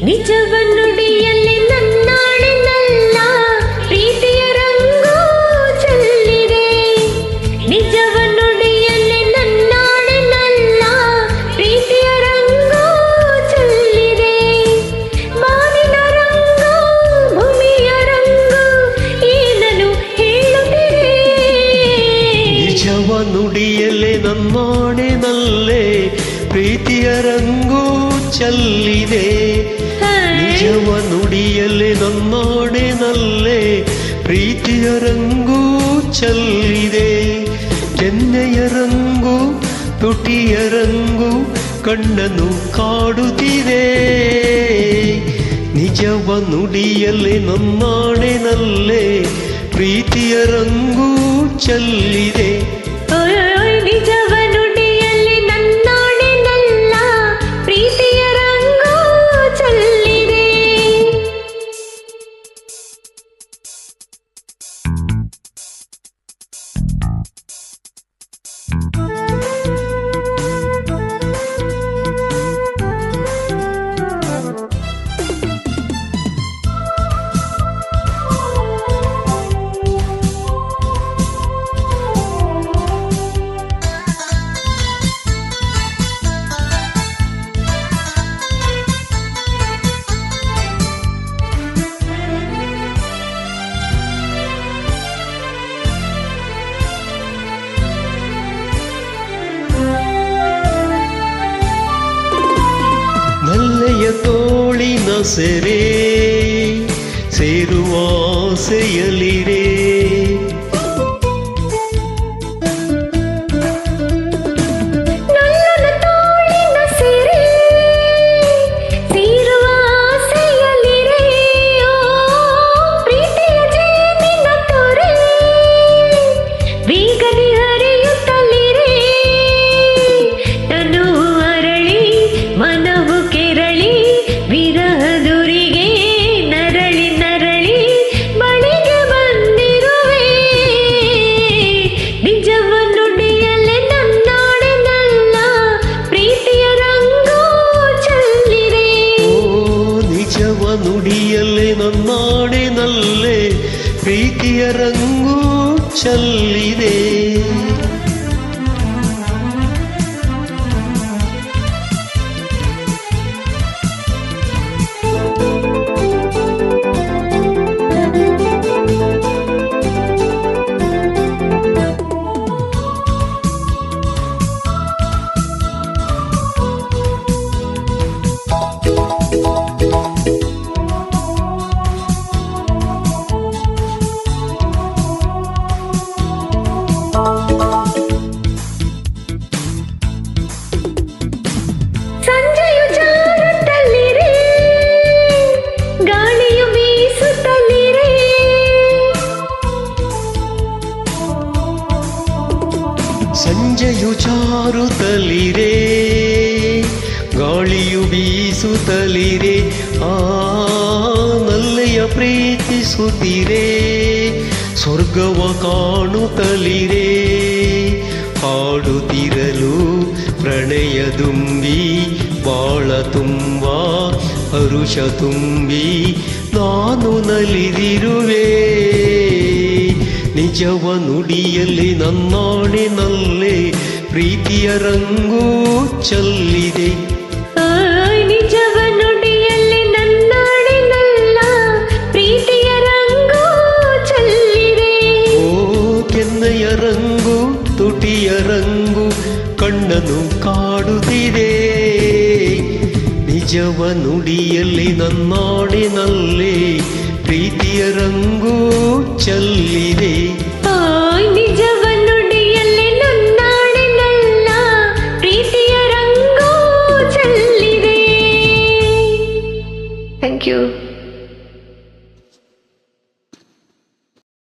ನಿಜವನ್ನುಡಿಯಲ್ಲಿ ನನ್ನಾಡಿನಲ್ಲ ಪ್ರೀತಿಯ ರಂಗು ಚೆಲ್ಲಿದೆ. ನಿಜವನ್ನುಡಿಯಲ್ಲಿ ನನ್ನಾಡಿನಲ್ಲ ಪ್ರೀತಿಯ ರಂಗು ಚೆಲ್ಲಿದೆ. ಬಾನಿನ ರಂಗು ಭೂಮಿಯ ರಂಗು ಏನನ್ನು ಹೇಳುತ್ತಿದೆ. ನಿಜವನ್ನುಡಿಯಲ್ಲಿ ನನ್ನಾಡಿನಲ್ಲೇ ಪ್ರೀತಿಯ ರಂಗು ಚೆಲ್ಲಿದೆ. ನಿಜವ ನುಡಿಯಲ್ಲಿ ನನ್ನಾಡಿನಲ್ಲೇ ಪ್ರೀತಿಯ ರಂಗು ಚೆಲ್ಲಿದೆ. ಕೆನ್ನೆಯ ರಂಗು ತುಟಿಯ ರಂಗು ಕಣ್ಣನ್ನು ಕಾಡುತ್ತಿದೆ. ನಿಜವ ನುಡಿಯಲ್ಲಿ ನನ್ನಾಡಿನಲ್ಲೇ ಪ್ರೀತಿಯ ರಂಗು ಚೆಲ್ಲಿದೆ. ನಿಜವ ನುಡಿಯಲ್ಲಿ ನನ್ನಾಡಿನಲ್ಲ ಪ್ರೀತಿಯ ರಂಗು ಚೆಲ್ಲಿದೆ. ನಲ್ಲೆಯ ತೋಳಿನ ಸೆರೆ ಸೇರುವ ಆಸೆಯಲಿರೆ. ನಲ್ಲನ ತೋಳಿನ ಸೆರೆ ಸೇರುವ ಆಸೆಯಲಿರೆ. ಪ್ರೀತಿಯ ಜೇನಿನ ತೊರೆ ಬೇಗನೆ ಹರಿಯುತ್ತಲಿರೆ. ತನು ಅರಳಿ ಮನವು ಕೆರಳಿ ವಿರಹದುರಿಗೆ ನರಳಿ ನರಳಿ ಬಳಿಗೆ ಬಂದಿರುವೆ. ನಿಜವ ನುಡಿಯಲ್ಲೇ ನನ್ನಾಡಿನಲ್ಲ ಪ್ರೀತಿಯ ರಂಗು ಚೆಲ್ಲಿದೆ. ನಿಜವ ನುಡಿಯಲ್ಲಿ ನನ್ನಾಡಿನಲ್ಲೇ ಪ್ರೀತಿಯ ರಂಗು ಚೆಲ್ಲಿದೆ. ಸಂಜೆಯು ಜಾರುತ್ತಲಿರೆ ಗಾಳಿಯು ಬೀಸುತ್ತಲಿರೆ. ಸಂಜೆಯು ಜಾರುತ್ತಲಿರೆ ಗಾಳಿಯು ಬೀಸುತ್ತಲಿರೆ. ಆ ನಲ್ಲೆಯ ಪ್ರೀತಿಸುತ್ತಿರೆ ಸ್ವರ್ಗವ ಕಾಣುತ್ತಲಿರೆ. ಹಾಡುತ್ತಿರಲು ಪ್ರಣಯ ದುಂಬಿ ಬಾಳ ತುಂಬ ಹರುಷ ತುಂಬಿ ನಾನು ನಲಿದಿರುವೆ. ನಿಜವ ನುಡಿಯಲ್ಲಿ ನನ್ನಾಡಿನಲ್ಲೇ ಪ್ರೀತಿಯ ರಂಗು ಚೆಲ್ಲಿದೆ. ನಿಜವ ನುಡಿಯಲ್ಲಿ ನನ್ನಾಡಿನಲ್ಲ ಪ್ರೀತಿಯ ರಂಗು ಚೆಲ್ಲಿದೆ. ಕೆನ್ನೆಯ ರಂಗು ತುಟಿಯ ರಂಗು ಕಣ್ಣನು ಕಾಡುತ್ತಿದೆ. ನಿಜವ ನುಡಿಯಲ್ಲಿ ನನ್ನಾಡಿನಲ್ಲೇ ಪ್ರೀತಿಯ ರಂಗು ಚೆಲ್ಲಿದೆ. ನಿಜವ ನುಡಿಯಲ್ಲಿ ನನ್ನಾಡಿನಲ್ಲ ಥ್ಯಾಂಕ್ ಯು.